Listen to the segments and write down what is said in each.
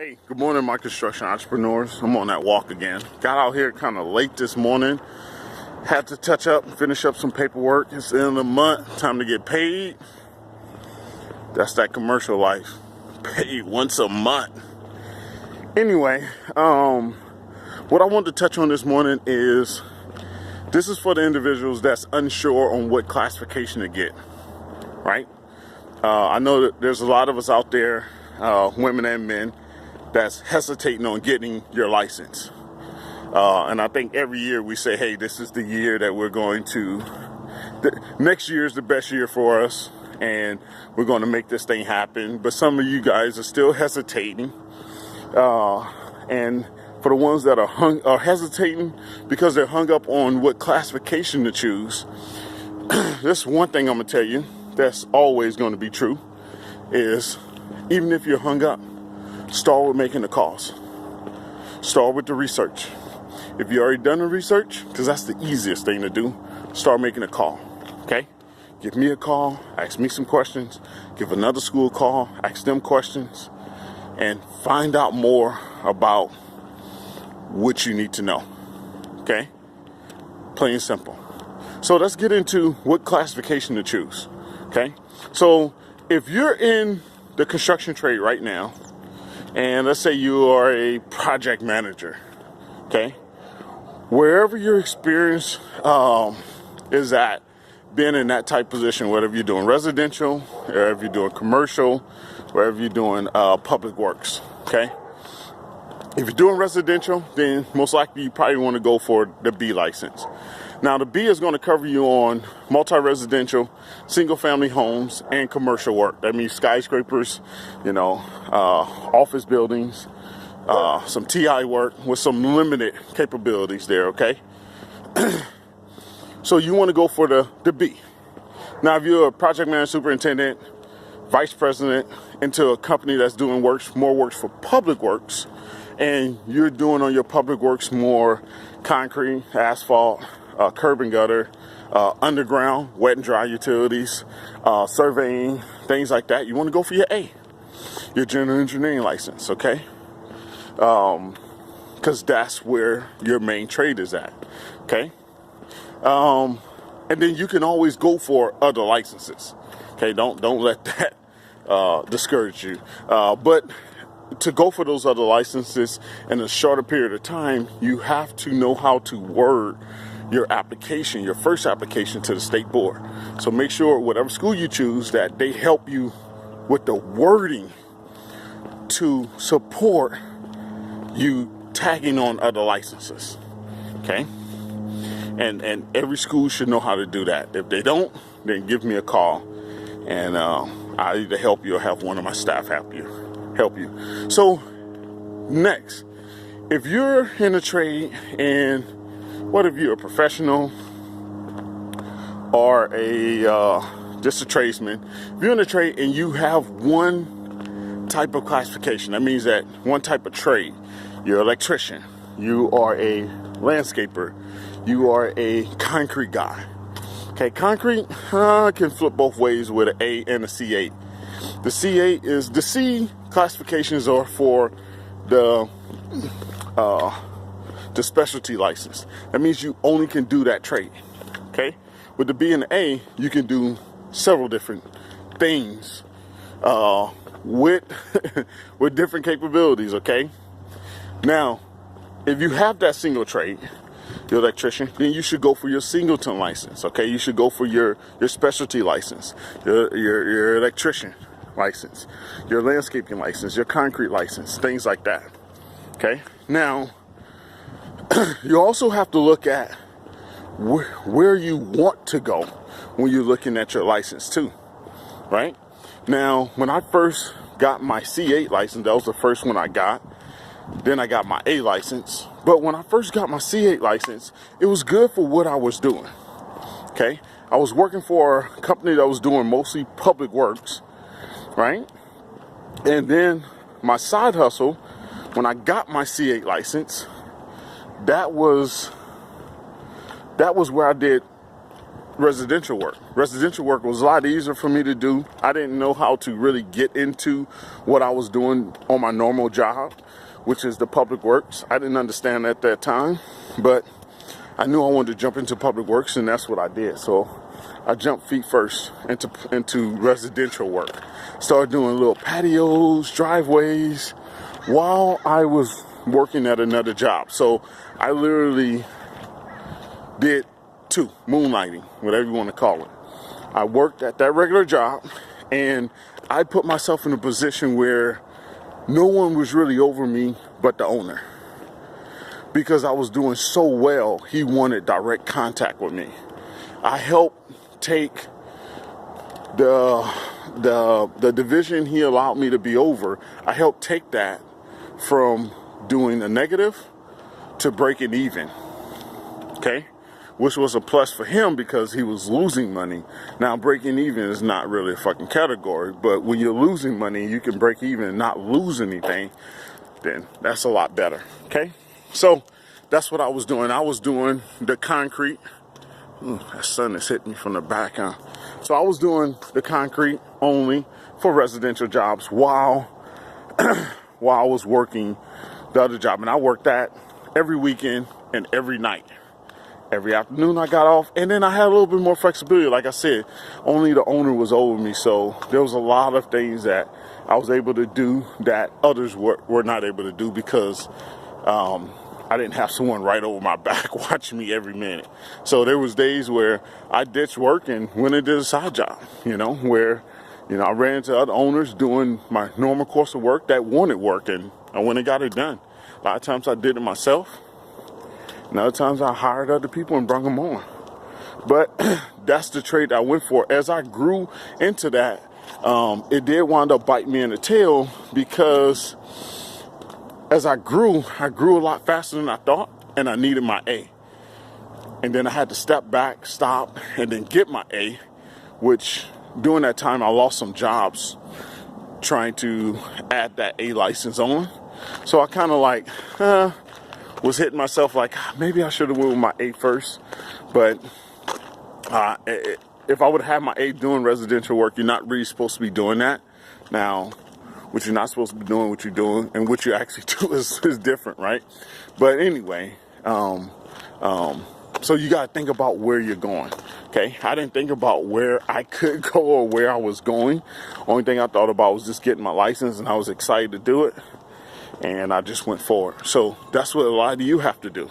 Hey, good morning, my construction entrepreneurs. I'm on that walk again. Got out here kind of late this morning. Had to touch up and finish up some paperwork. It's the end of the month. Time to get paid. That's that commercial life. Paid once a month. Anyway, what I wanted to touch on this morning is this is for the individuals that's unsure on what classification to get, right? I know that there's a lot of us out there, women and men, that's hesitating on getting your license. And I think every year we say, hey, this is the year that we're going to, next year is the best year for us, and we're going to make this thing happen. But some of you guys are still hesitating. And for the ones that are hesitating because they're hung up on what classification to choose, this one thing I'm going to tell you that's always going to be true is even if you're hung up, start with making the calls. Start with the research. If you already done the research, because that's the easiest thing to do, start making a call, okay? Give me a call, ask me some questions, give another school a call, ask them questions, and find out more about what you need to know, okay? Plain and simple. So let's get into what classification to choose, okay? So if you're in the construction trade right now, and let's say you are a project manager, okay? Wherever your experience is at, being in that type of position, whether you're doing residential, wherever you're doing commercial, wherever you're doing public works, okay? If you're doing residential, then most likely you probably want to go for the B license. Now, the B is going to cover you on multi-residential, single-family homes, and commercial work. That means skyscrapers, office buildings, some TI work with some limited capabilities there, okay? So you want to go for the B. Now, if you're a project manager, superintendent, vice president into a company that's doing more works for public works, and you're doing on your public works more concrete, asphalt, curb and gutter, underground, wet and dry utilities, surveying, things like that, you want to go for your A, your general engineering license, okay? Because that's where your main trade is at, okay? And then you can always go for other licenses, okay? Don't let that discourage you. But to go for those other licenses in a shorter period of time, you have to know how to word your application, your first application to the state board. So make sure whatever school you choose that they help you with the wording to support you tagging on other licenses, okay? And every school should know how to do that. If they don't, then give me a call, and I'll either help you or have one of my staff help you. So next, if you're in a trade, and what if you're a professional or just a tradesman? If you're in a trade and you have one type of classification, that means that one type of trade. You're an electrician, you are a landscaper, you are a concrete guy. Okay, concrete can flip both ways with an A and a C8. The C8 is the C classifications are for the specialty license. That means you only can do that trade. Okay, with the B and the A, you can do several different things with with different capabilities. Okay, now if you have that single trade, your electrician, then you should go for your singleton license. Okay, you should go for your specialty license, your electrician license, your landscaping license, your concrete license, things like that. Okay, now you also have to look at where you want to go when you're looking at your license too, right? Now, when I first got my C8 license, that was the first one I got. Then I got my A license. But when I first got my C8 license, it was good for what I was doing. Okay, I was working for a company that was doing mostly public works, right? And then my side hustle, when I got my C8 license, that was where I did residential work. Residential work was a lot easier for me to do. I didn't know how to really get into what I was doing on my normal job, which is the public works. I didn't understand at that time, but I knew I wanted to jump into public works, and that's what I did. So I jumped feet first into residential work. Started doing little patios, driveways, while I was working at another job. So I literally did two, moonlighting, whatever you want to call it. I worked at that regular job, and I put myself in a position where no one was really over me but the owner. Because I was doing so well, he wanted direct contact with me. I helped take the division he allowed me to be over. I helped take that from doing a negative to breaking even. Okay? Which was a plus for him because he was losing money. Now, breaking even is not really a fucking category, but when you're losing money, you can break even and not lose anything, then that's a lot better. Okay? So that's what I was doing. I was doing the concrete. Ooh, that sun is hitting me from the back, huh? So I was doing the concrete only for residential jobs while I was working the other job. And I worked that every weekend and every night. Every afternoon I got off, and then I had a little bit more flexibility. Like I said, only the owner was over me, so there was a lot of things that I was able to do that others were not able to do because I didn't have someone right over my back watching me every minute. So there was days where I ditched work and went and did a side job, where I ran into other owners doing my normal course of work that wanted work, and I went and got it done. A lot of times I did it myself. And other times I hired other people and brought them on. But that's the trade I went for. As I grew into that, it did wind up biting me in the tail because as I grew a lot faster than I thought, and I needed my A. And then I had to step back, stop, and then get my A, which during that time I lost some jobs trying to add that A license on. So I kind of was hitting myself like, maybe I should have went with my A first. But if I would have had my A doing residential work, you're not really supposed to be doing that. Now, what you're not supposed to be doing, what you're doing, and what you actually do is different, right? But anyway, so you got to think about where you're going, okay? I didn't think about where I could go or where I was going. Only thing I thought about was just getting my license, and I was excited to do it. And I just went forward. So that's what a lot of you have to do.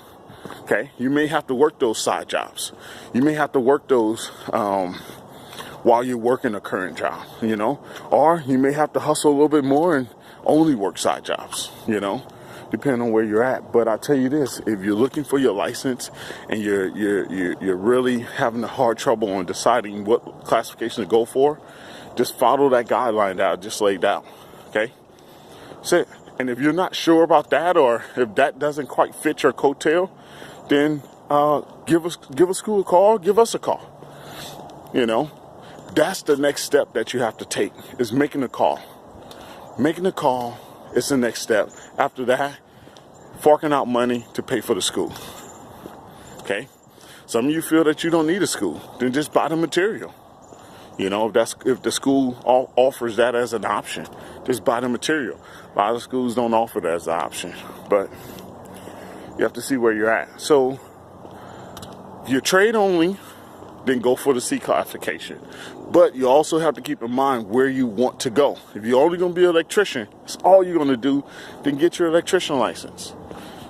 Okay, you may have to work those side jobs. You may have to work those while you're working a current job, or you may have to hustle a little bit more and only work side jobs, depending on where you're at. But I tell you this: if you're looking for your license and you're really having a hard trouble on deciding what classification to go for, just follow that guideline that I just laid out. Okay, that's it. And if you're not sure about that, or if that doesn't quite fit your coattail, then give a school a call, give us a call. That's the next step that you have to take, is making a call. Making a call is the next step. After that, forking out money to pay for the school. Okay? Some of you feel that you don't need a school, then just buy the material. If the school offers that as an option, just buy the material. A lot of schools don't offer that as an option, but you have to see where you're at. So if you're trade only, then go for the C classification. But you also have to keep in mind where you want to go. If you're only going to be an electrician, that's all you're going to do, then get your electrician license,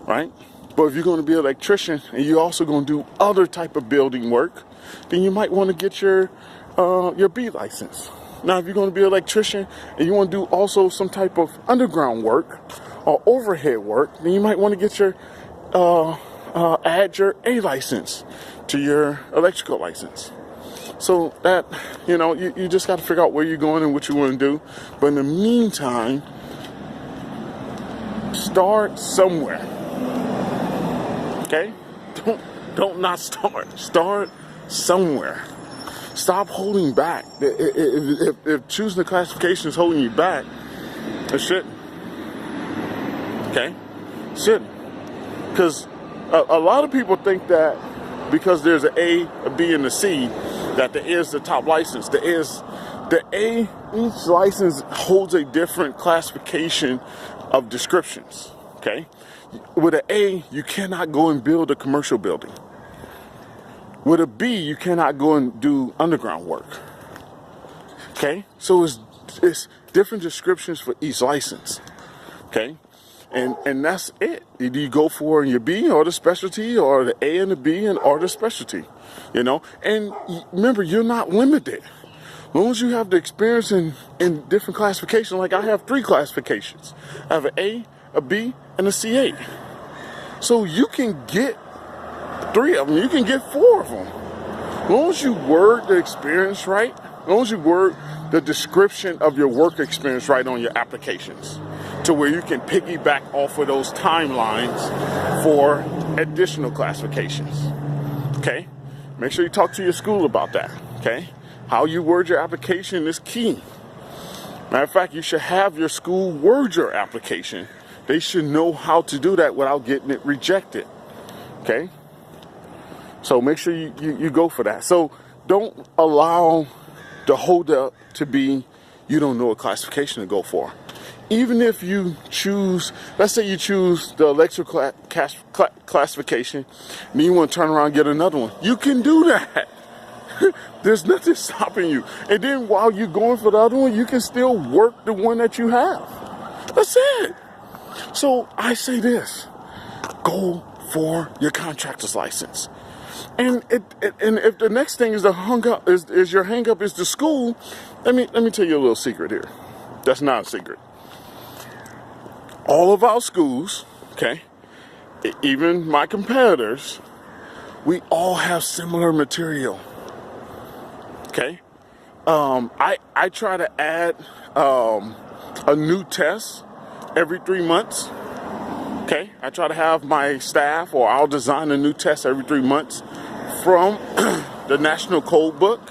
right? But if you're going to be an electrician and you're also going to do other type of building work, then you might want to get your B license. Now, if you're going to be an electrician and you want to do also some type of underground work or overhead work, then you might want to get your add your A license to your electrical license. So that, you just got to figure out where you're going and what you want to do. But in the meantime, start somewhere. Okay? Don't not start. Start somewhere. Stop holding back. If choosing the classification is holding you back, it shouldn't. Okay? It shouldn't. Because a lot of people think that because there's an A, a B, and a C, that the A is the top license. The A, each license holds a different classification of descriptions, okay? With an A, you cannot go and build a commercial building. With a B, you cannot go and do underground work, okay? So it's different descriptions for each license, okay? And that's it. Either you go for your B or the specialty, or the A and the B or the specialty, you know? And remember, you're not limited. As long as you have the experience in different classifications, like I have 3 classifications. I have an A, a B, and a C8. So you can get 3 of them. You can get 4 of them. As long as you word the experience right, as long as you word the description of your work experience right on your applications, to where you can piggyback off of those timelines for additional classifications. Okay? Make sure you talk to your school about that. Okay? How you word your application is key. Matter of fact, you should have your school word your application. They should know how to do that without getting it rejected. Okay? So make sure you go for that. So don't allow the holdup to be you don't know what classification to go for. Even if you choose, let's say you choose the electrical classification, and then you want to turn around and get another one, you can do that. There's nothing stopping you. And then while you're going for the other one, you can still work the one that you have. That's it. So I say this, go for your contractor's license. And if the next thing is the your hang up is the school, let me tell you a little secret here. That's not a secret. All of our schools, okay, even my competitors, we all have similar material. Okay, I try to add a new test every 3 months. Okay, I try to have my staff, or I'll design a new test every 3 months from the National Code Book,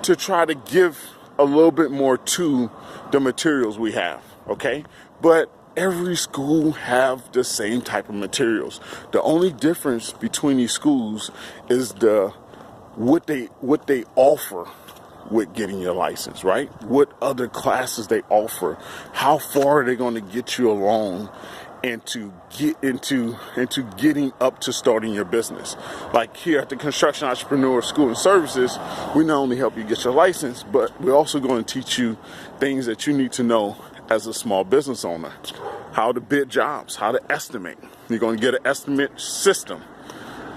to try to give a little bit more to the materials we have. Okay, but every school have the same type of materials. The only difference between these schools is what they offer with getting your license, right? What other classes they offer, how far are they going to get you along and to get into getting up to starting your business. Like here at the Construction Entrepreneur School and Services, we not only help you get your license, but we're also going to teach you things that you need to know as a small business owner. How to bid jobs, how to estimate. You're going to get an estimate system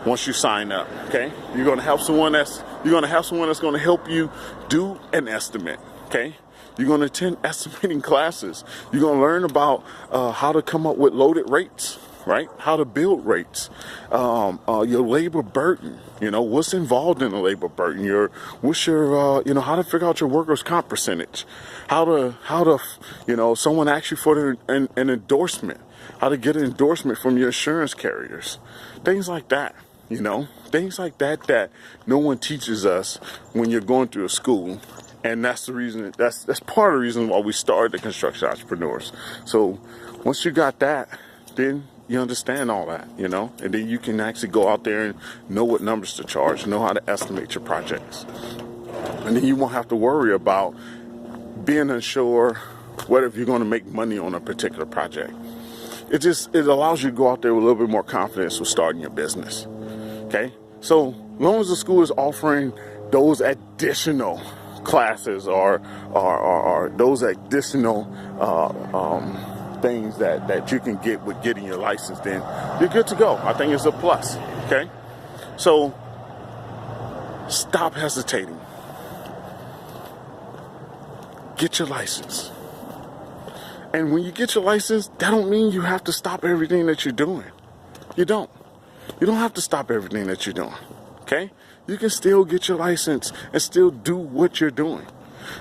once you sign up, okay? You're going to have someone that's going to help you do an estimate, okay? You're going to attend estimating classes. You're going to learn about how to come up with loaded rates, right? How to build rates, your labor burden, you know, what's involved in the labor burden, how to figure out your workers' comp percentage, how to, you know, someone asks you for an endorsement, how to get an endorsement from your insurance carriers, things like that, you know, things like that no one teaches us when you're going through a school. And that's the reason, that's part of the reason why we started the Construction Entrepreneurs. So once you got that, then you understand all that, you know, and then you can actually go out there and know what numbers to charge, know how to estimate your projects. And then you won't have to worry about being unsure whether if you're going to make money on a particular project. It allows you to go out there with a little bit more confidence with starting your business. Okay? So as long as the school is offering those additional classes or those additional things that you can get with getting your license, then you're good to go. I think it's a plus. Okay, so stop hesitating. Get your license. And when you get your license, that don't mean you have to stop everything that you're doing. You don't have to stop everything that you're doing. Okay? You can still get your license and still do what you're doing.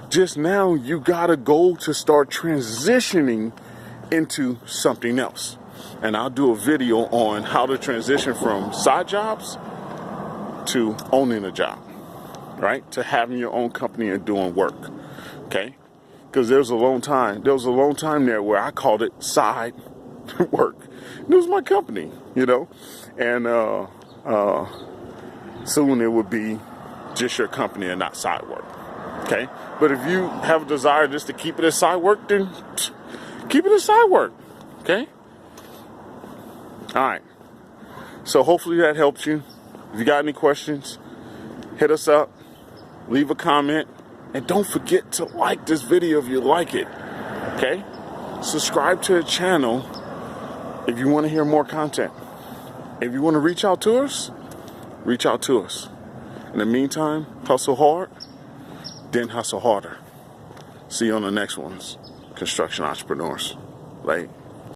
Just now, you got a goal to start transitioning into something else. And I'll do a video on how to transition from side jobs to owning a job, right? To having your own company and doing work, okay? Because there was a long time there where I called it side work. It was my company, you know? And soon it would be just your company and not side work. Okay? But if you have a desire just to keep it as side work, then keep it as side work. Okay? All right. So hopefully that helps you. If you got any questions, hit us up, leave a comment, and don't forget to like this video if you like it. Okay? Subscribe to the channel if you want to hear more content. If you want to reach out to us, reach out to us. In the meantime, hustle hard, then hustle harder. See you on the next ones. Construction Entrepreneurs. Like.